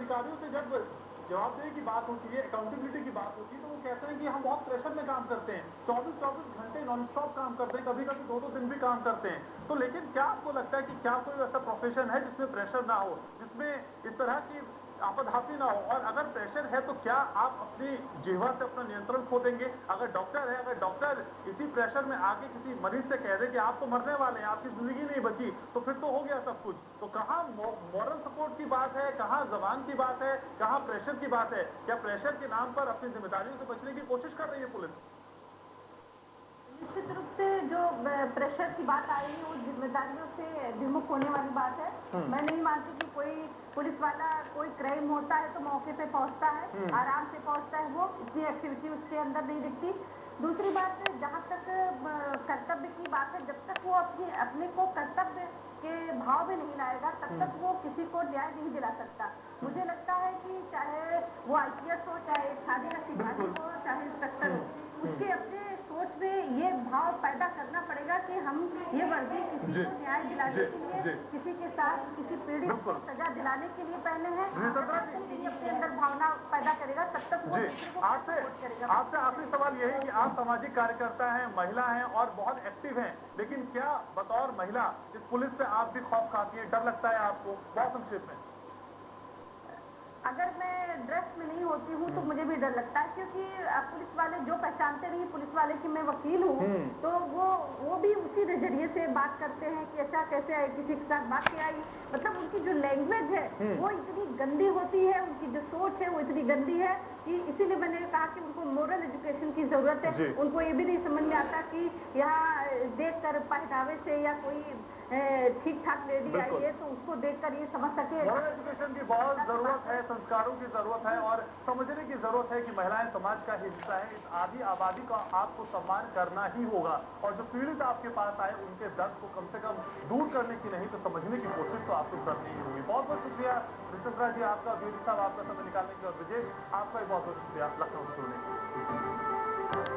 अधिकारियों से जब जवाबदेही की बात होती है, अकाउंटेबिलिटी की बात होती है, तो वो कहते हैं कि हम बहुत प्रेशर में काम करते हैं, 24-24 घंटे नॉन स्टॉप काम करते हैं, कभी-कभी 2-2 दिन भी काम करते हैं। तो लेकिन क्या आपको लगता है कि क्या कोई ऐसा प्रोफेशन है जिसमें प्रेशर ना हो, जिसमें इस तरह की आपाधापी ना हो? और अगर प्रेशर है तो क्या आप अपनी जिह्वा से अपना नियंत्रण खो देंगे? अगर डॉक्टर है, अगर डॉक्टर इसी प्रेशर में आके किसी मरीज से कह दे कि आप तो मरने वाले हैं, आपकी जिंदगी नहीं बची, तो फिर तो हो गया सब कुछ। तो कहाँ मॉरल सपोर्ट की बात है, कहाँ जबान की बात है, कहाँ प्रेशर की बात है? क्या प्रेशर के नाम पर अपनी जिम्मेदारियों से बचने की कोशिश कर रही है पुलिस? निश्चित रूप से जो प्रेशर की बात आ रही है वो जिम्मेदारियों से विमुख होने वाली बात है। मैं नहीं मानती कि कोई पुलिस वाला कोई क्राइम होता है तो मौके पे पहुंचता है, आराम से पहुंचता है, वो इतनी एक्टिविटी उसके अंदर नहीं दिखती। दूसरी बात, जहां तक कर्तव्य की बात है, जब तक वो अपने को कर्तव्य के भाव में नहीं लाएगा तब तक वो किसी को न्याय नहीं दिला सकता। मुझे लगता है कि चाहे वो आईपीएस हो, चाहे थाने का सिपाही हो, चाहे इंस्पेक्टर हो, उसके अपने सोच में ये भाव पैदा करना पड़ेगा कि हम ये वर्दी किसी को न्याय दिलाने के लिए, किसी के साथ किसी पीड़ित को सजा दिलाने के लिए पहने हैं। अपने अंदर भावना पैदा करेगा तब तक वो आपसे आखिरी सवाल यही कि आप सामाजिक कार्यकर्ता हैं, महिला हैं और बहुत एक्टिव हैं, लेकिन क्या बतौर महिला इस पुलिस से आप भी खौफ खाती हैं, डर लगता है आपको? बहुत संक्षेप में। अगर मैं ड्रेस में नहीं होती हूँ तो मुझे भी डर लगता है, क्योंकि पुलिस वाले जो पहचानते नहीं पुलिस वाले की मैं वकील हूँ, तो वो भी उसी नजरिए से बात करते हैं कि ऐसा कैसे आई, किसी के साथ बात क्या आई। मतलब उनकी जो लैंग्वेज है वो इतनी गंदी होती है, उनकी जो सोच है वो इतनी गंदी है कि इसीलिए मैंने कहा कि उनको मोरल एजुकेशन की जरूरत है। उनको ये भी नहीं समझ में आता कि यहाँ देख कर पहनावे से या कोई ठीक ठाक लेडी आई है तो उसको देखकर ये समझ सके। मोरल एजुकेशन की बहुत जरूरत है, संस्कारों की जरूरत है और समझने की जरूरत है कि महिलाएं समाज का हिस्सा है। इस आधी आबादी का आपको सम्मान करना ही होगा और जो पीड़ित आपके पास आए उनके दर्द को कम से कम दूर करने की नहीं तो समझने की कोशिश तो आपको करनी ही होगी। बहुत बहुत शुक्रिया रिचंद्रा जी आपका, बेबी साहब आपका समय निकालने के लिए, और विजय आपका भी बहुत बहुत शुक्रिया लखनऊ से जुड़ने के लिए।